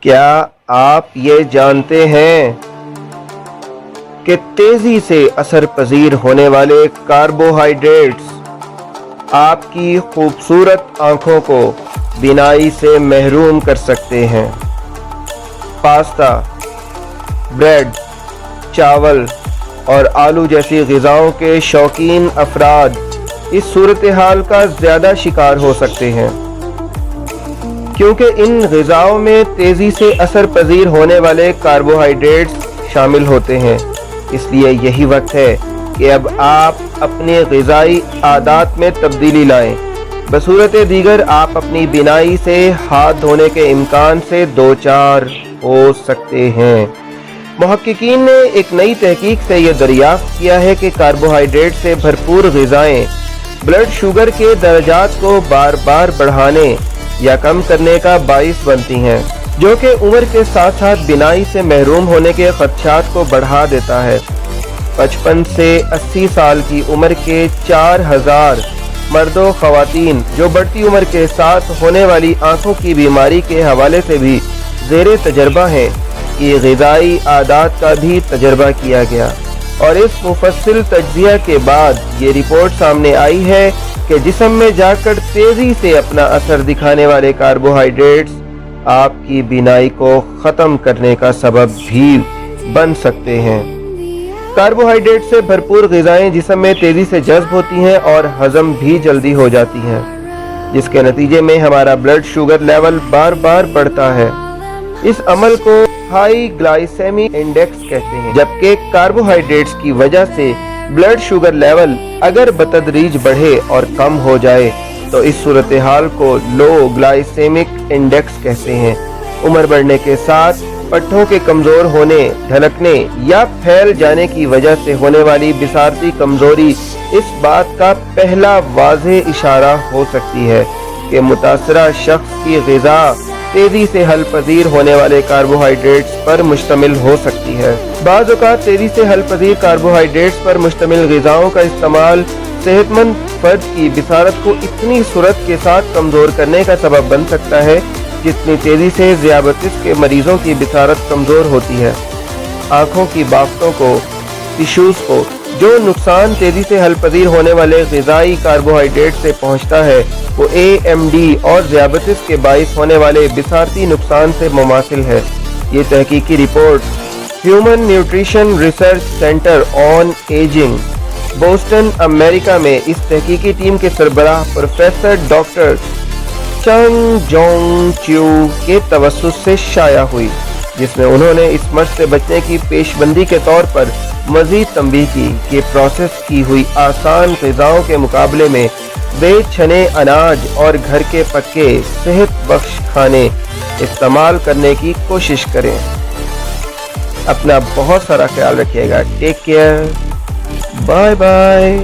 क्या आप ये जानते हैं कि तेजी से असर पजीर होने वाले कार्बोहाइड्रेट्स आपकी खूबसूरत आंखों को बीनाई से महरूम कर सकते हैं। पास्ता, ब्रेड, चावल और आलू जैसी ग़िज़ाओं के शौकीन अफराद इस सूरत हाल का ज़्यादा शिकार हो सकते हैं, क्योंकि इन ग़िज़ाओं में तेज़ी से असर पजीर होने वाले कार्बोहाइड्रेट्स शामिल होते हैं। इसलिए यही वक्त है कि अब आप अपने ग़िज़ाई आदात में तब्दीली लाएं। बसूरत दीगर आप अपनी बीनाई से हाथ धोने के इम्कान से दो चार हो सकते हैं। मुहक्किकीन ने एक नई तहकीक से यह दरियाफ्त किया है कि कार्बोहाइड्रेट से भरपूर ग़िज़ाएँ ब्लड शुगर के दर्जात को बार बार बढ़ाने या कम करने का बाइस बनती हैं, जो कि उम्र के साथ साथ बीनाई से महरूम होने के खदशात को बढ़ा देता है। 55 से 80 साल की उम्र के 4000 मर्दों ख़वातीन जो बढ़ती उम्र के साथ होने वाली आंखों की बीमारी के हवाले से भी ज़ेरे तजर्बा हैं कि ग़िज़ाई आदात का भी तजर्बा किया गया, और इस मुफस्सिल तज्ज़िया के बाद ये रिपोर्ट सामने आई है कि जिस्म में जाकर तेज़ी से अपना असर दिखाने वाले कार्बोहाइड्रेट्स आपकी बीनाई को ख़त्म करने का सबब भी बन सकते हैं। कार्बोहाइड्रेट से भरपूर ग़िज़ाएँ जिस्म में तेज़ी से जज़्ब होती हैं और हज़म भी जल्दी हो जाती हैं, जिसके नतीजे में हमारा ब्लड शुगर लेवल बार बार बढ़ता है। इस अमल को हाई ग्लाइसेमिक इंडेक्स कहते हैं। जबकि कार्बोहाइड्रेट्स की वजह से ब्लड शुगर लेवल अगर बतदरीज बढ़े और कम हो जाए तो इस सूरत हाल को लो ग्लाइसेमिक इंडेक्स कहते हैं। उम्र बढ़ने के साथ पट्टों के कमज़ोर होने, ढलकने या फैल जाने की वजह से होने वाली बिसारती कमज़ोरी इस बात का पहला वाज़ेह इशारा हो सकती है कि मुतासरा शख्स की ग़िज़ा तेज़ी से हल पजीर होने वाले कार्बोहाइड्रेट्स पर मुश्तमिल हो सकती है। बाज़ औक़ात तेज़ी से हल पजीर कार्बोहाइड्रेट्स पर मुश्तमिल ग़िज़ाओं का इस्तेमाल सेहतमंद फर्द की बिसारत को इतनी सूरत के साथ कमज़ोर करने का सबब बन सकता है जितनी तेज़ी से ज़ियाबतीस के मरीज़ों की बिसारत कमज़ोर होती है। आँखों की बाफ्तों को, टिश्यूज़ को जो नुकसान तेज़ी से हल पजीर होने वाले ग़िज़ाई कार्बोहाइड्रेट से पहुँचता है वो AMD और ज़ियाबतीस के बाइस होने वाले बिसारती नुकसान से मुमासिल है। ये तहकीकी report human nutrition research centre on ageing, Boston, America में इस तहकीकी टीम के सरबराह professor doctor Chung Jong Chew के तवस्सुस से शाया हुई, जिसमें उन्होंने इस मर्ज़ से बचने की पेशबंदी के तौर पर मज़ीद तंबीह की कि प्रोसेस की हुई आसान ग़िज़ाओं के मुकाबले में बेछने अनाज और घर के पक्के सेहत बख्श खाने इस्तेमाल करने की कोशिश करें। अपना बहुत सारा ख्याल रखिएगा। Take care, bye bye.